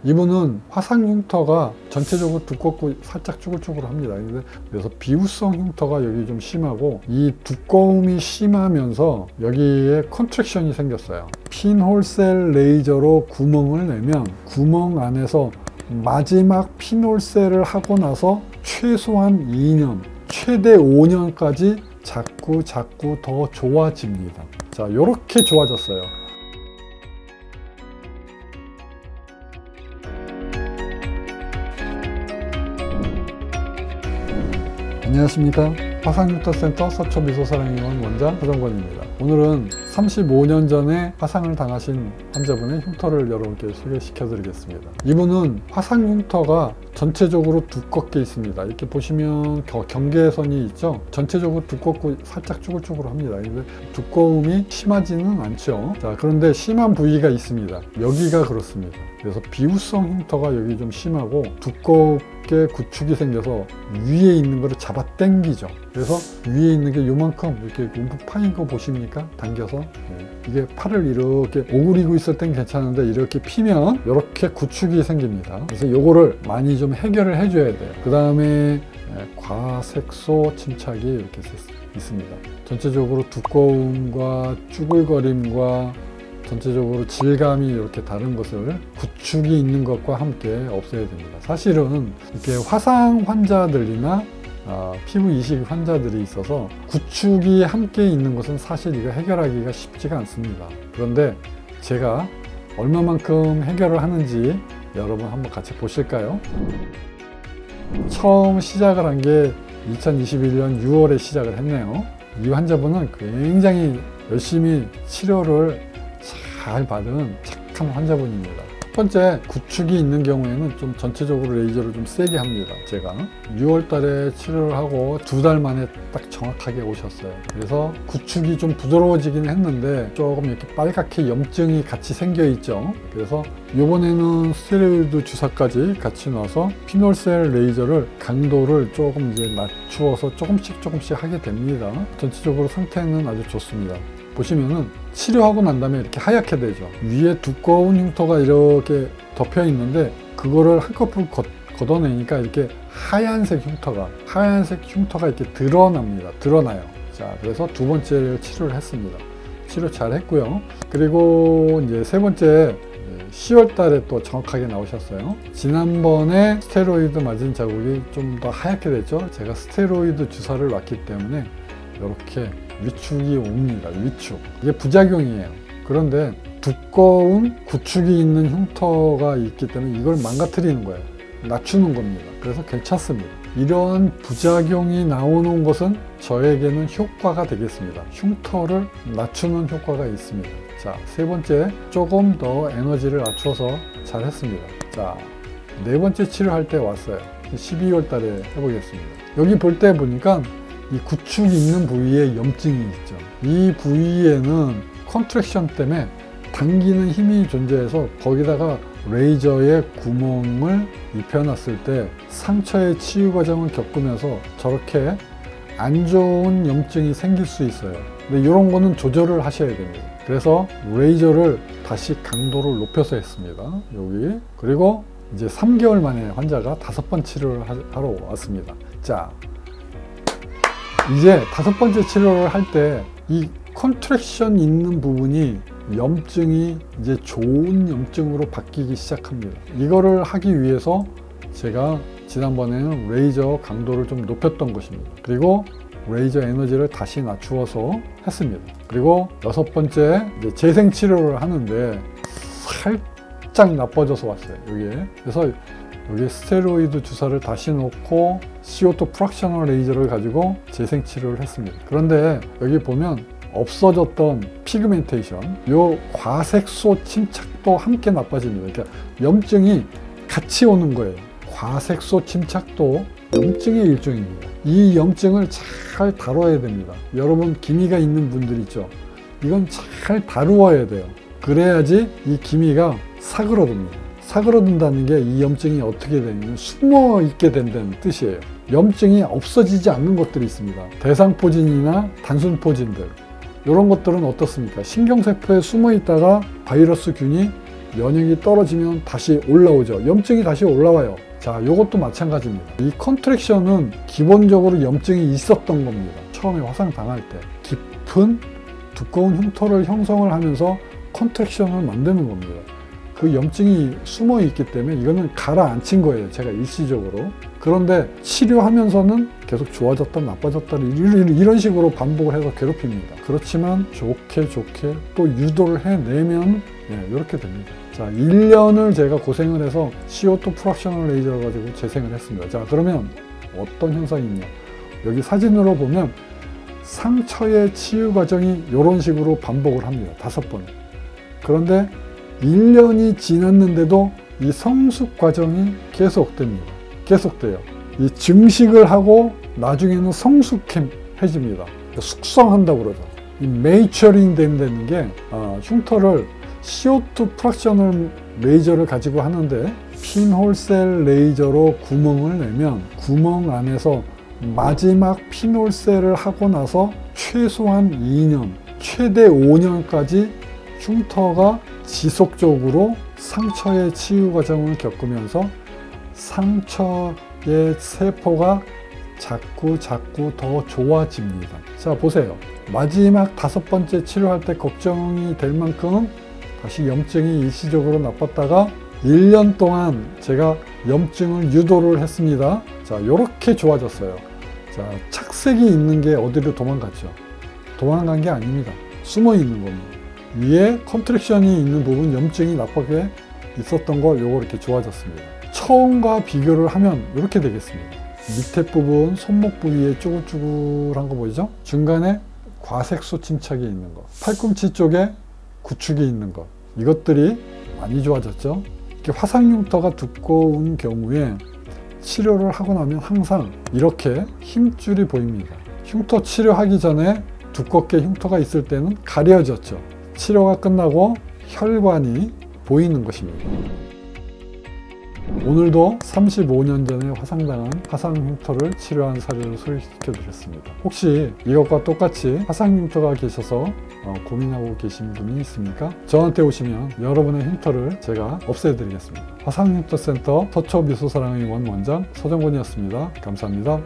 이분은 화상 흉터가 전체적으로 두껍고 살짝 쭈글쭈글합니다. 그래서 비우성 흉터가 여기 좀 심하고, 이 두꺼움이 심하면서 여기에 컨트랙션이 생겼어요. 핀홀셀 레이저로 구멍을 내면 구멍 안에서 마지막 핀홀셀을 하고 나서 최소한 2년, 최대 5년까지 자꾸 더 좋아집니다. 자, 이렇게 좋아졌어요. 안녕하십니까. 화상흉터센터 서초미소사랑의원 원장 서정권입니다. 오늘은 35년 전에 화상을 당하신 환자분의 흉터를 여러분께 소개시켜 드리겠습니다. 이분은 화상 흉터가 전체적으로 두껍게 있습니다. 이렇게 보시면 경계선이 있죠. 전체적으로 두껍고 살짝 쭈글쭈글합니다. 두꺼움이 심하지는 않죠. 자, 그런데 심한 부위가 있습니다. 여기가 그렇습니다. 그래서 비우성 흉터가 여기 좀 심하고 두껍게 구축이 생겨서 위에 있는 거를 잡아 당기죠. 그래서 위에 있는 게 요만큼 이렇게 움푹 파인 거 보십니까? 당겨서 이게 팔을 이렇게 오그리고 있을 땐 괜찮은데 이렇게 피면 이렇게 구축이 생깁니다. 그래서 요거를 많이 좀 해결을 해줘야 돼요. 그 다음에 과색소 침착이 이렇게 있습니다. 전체적으로 두꺼움과 쭈글거림과 전체적으로 질감이 이렇게 다른 것을 구축이 있는 것과 함께 없애야 됩니다. 사실은 이렇게 화상 환자들이나 피부 이식 환자들이 있어서 구축이 함께 있는 것은 사실 이거 해결하기가 쉽지가 않습니다. 그런데 제가 얼마만큼 해결을 하는지 여러분 한번 같이 보실까요? 처음 시작을 한 게 2021년 6월에 시작을 했네요. 이 환자분은 굉장히 열심히 치료를 잘 받은 착한 환자분입니다. 첫 번째, 구축이 있는 경우에는 좀 전체적으로 레이저를 좀 세게 합니다. 제가 6월 달에 치료를 하고 2달 만에 딱 정확하게 오셨어요. 그래서 구축이 좀 부드러워지긴 했는데 조금 이렇게 빨갛게 염증이 같이 생겨 있죠. 그래서 이번에는 스테로이드 주사까지 같이 넣어서 핀홀셀 레이저를 강도를 조금 이제 낮추어서 조금씩 하게 됩니다. 전체적으로 상태는 아주 좋습니다. 보시면은 치료하고 난 다음에 이렇게 하얗게 되죠. 위에 두꺼운 흉터가 이렇게 덮여 있는데 그거를 한꺼풀 걷어내니까 이렇게 하얀색 흉터가 이렇게 드러나요. 자, 그래서 두 번째를 치료를 했습니다. 치료 잘 했고요. 그리고 이제 세 번째 10월 달에 또 정확하게 나오셨어요. 지난번에 스테로이드 맞은 자국이 좀 더 하얗게 됐죠. 제가 스테로이드 주사를 놨기 때문에 이렇게 위축이 옵니다. 위축. 이게 부작용이에요. 그런데 두꺼운 구축이 있는 흉터가 있기 때문에 이걸 망가뜨리는 거예요. 낮추는 겁니다. 그래서 괜찮습니다. 이러한 부작용이 나오는 것은 저에게는 효과가 되겠습니다. 흉터를 낮추는 효과가 있습니다. 자, 세 번째, 조금 더 에너지를 낮춰서 잘 했습니다. 자, 네 번째 치료할 때 왔어요. 12월 달에 해보겠습니다. 여기 볼 때 보니까 이 구축이 있는 부위에 염증이 있죠. 이 부위에는 컨트랙션 때문에 당기는 힘이 존재해서 거기다가 레이저의 구멍을 입혀놨을 때 상처의 치유 과정을 겪으면서 저렇게 안 좋은 염증이 생길 수 있어요. 근데 이런 거는 조절을 하셔야 됩니다. 그래서 레이저를 다시 강도를 높여서 했습니다. 여기. 그리고 이제 3개월 만에 환자가 5번 치료를 하러 왔습니다. 자, 이제 5번째 치료를 할 때 이 컨트랙션 있는 부분이 염증이 이제 좋은 염증으로 바뀌기 시작합니다. 이거를 하기 위해서 제가 지난번에는 레이저 강도를 좀 높였던 것입니다. 그리고 레이저 에너지를 다시 낮추어서 했습니다. 그리고 6번째 이제 재생 치료를 하는데 살짝 나빠져서 왔어요. 여기에. 그래서 여기 스테로이드 주사를 다시 놓고 CO2 프락셔널 레이저를 가지고 재생 치료를 했습니다. 그런데 여기 보면 없어졌던 피그멘테이션, 요 과색소 침착도 함께 나빠집니다. 그러니까 염증이 같이 오는 거예요. 과색소 침착도 염증의 일종입니다. 이 염증을 잘 다뤄야 됩니다. 여러분 기미가 있는 분들 있죠. 이건 잘 다루어야 돼요. 그래야지 이 기미가 사그러듭니다. 사그러든다는 게 이 염증이 어떻게 되냐면 숨어 있게 된다는 뜻이에요. 염증이 없어지지 않는 것들이 있습니다. 대상포진이나 단순포진들, 이런 것들은 어떻습니까? 신경세포에 숨어 있다가 바이러스균이 면역이 떨어지면 다시 올라오죠. 염증이 다시 올라와요. 자, 이것도 마찬가지입니다. 이 컨트랙션은 기본적으로 염증이 있었던 겁니다. 처음에 화상 당할 때 깊은 두꺼운 흉터를 형성을 하면서 컨트랙션을 만드는 겁니다. 그 염증이 숨어 있기 때문에 이거는 가라앉힌 거예요. 제가 일시적으로. 그런데 치료하면서는 계속 좋아졌다 나빠졌다 이런 식으로 반복을 해서 괴롭힙니다. 그렇지만 좋게 또 유도를 해내면 이렇게 됩니다. 자, 1년을 제가 고생을 해서 CO2 프락셔널 레이저를 가지고 재생을 했습니다. 자, 그러면 어떤 현상이 있냐. 여기 사진으로 보면 상처의 치유 과정이 이런 식으로 반복을 합니다. 5번. 그런데 1년이 지났는데도 이 성숙 과정이 계속됩니다. 계속돼요. 이 증식을 하고 나중에는 성숙해집니다. 숙성한다고 그러죠. 이 메이처링 된다는 게 흉터를 CO2 프락셔널 레이저를 가지고 하는데 핀홀셀 레이저로 구멍을 내면 구멍 안에서 마지막 핀홀셀을 하고 나서 최소한 2년, 최대 5년까지 흉터가 지속적으로 상처의 치유 과정을 겪으면서 상처의 세포가 자꾸 더 좋아집니다. 자, 보세요. 마지막 5번째 치료할 때 걱정이 될 만큼 다시 염증이 일시적으로 나빴다가 1년 동안 제가 염증을 유도를 했습니다. 자, 이렇게 좋아졌어요. 자, 착색이 있는 게 어디로 도망갔죠? 도망간 게 아닙니다. 숨어 있는 겁니다. 위에 컨트랙션이 있는 부분, 염증이 나쁘게 있었던 거 요거 이렇게 좋아졌습니다. 처음과 비교를 하면 이렇게 되겠습니다. 밑에 부분, 손목 부위에 쭈글쭈글한 거 보이죠? 중간에 과색소 침착이 있는 거, 팔꿈치 쪽에 구축이 있는 것, 이것들이 많이 좋아졌죠. 이렇게 화상 흉터가 두꺼운 경우에 치료를 하고 나면 항상 이렇게 힘줄이 보입니다. 흉터 치료하기 전에 두껍게 흉터가 있을 때는 가려졌죠. 치료가 끝나고 혈관이 보이는 것입니다. 오늘도 35년 전에 화상당한 화상 흉터를 치료한 사례를 소개시켜 드렸습니다. 혹시 이것과 똑같이 화상 흉터가 계셔서 고민하고 계신 분이 있습니까? 저한테 오시면 여러분의 흉터를 제가 없애드리겠습니다. 화상흉터센터 서초미소사랑의원 원장 서정권이었습니다. 감사합니다.